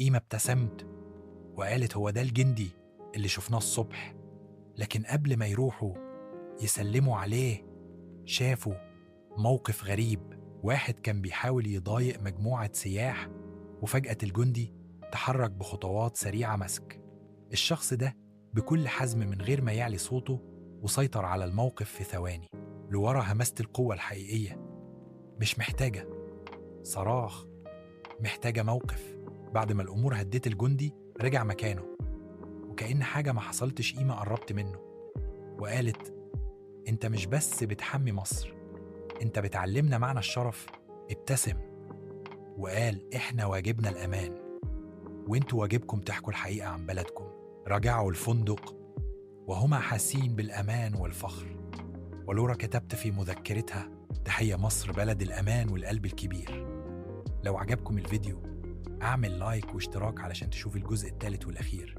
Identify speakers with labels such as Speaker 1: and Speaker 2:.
Speaker 1: إيمة ابتسمت وقالت هو ده الجندي اللي شفناه الصبح. لكن قبل ما يروحوا يسلموا عليه شافوا موقف غريب. واحد كان بيحاول يضايق مجموعة سياح، وفجأة الجندي تحرك بخطوات سريعة مسك الشخص ده بكل حزم من غير ما يعلي صوته، وسيطر على الموقف في ثواني. لورا همست القوة الحقيقية، مش محتاجة صراخ، محتاجة موقف. بعد ما الأمور هدت الجندي رجع مكانه، وكأن حاجة ما حصلتش. قيمة قربت منه وقالت انت مش بس بتحمي مصر، انت بتعلمنا معنى الشرف. ابتسم وقال احنا واجبنا الأمان، وانتوا واجبكم تحكوا الحقيقة عن بلدكم. رجعوا الفندق وهما حاسين بالأمان والفخر. ولورا كتبت في مذكرتها تحية مصر بلد الأمان والقلب الكبير. لو عجبكم الفيديو اعمل لايك واشتراك علشان تشوف الجزء الثالث والأخير.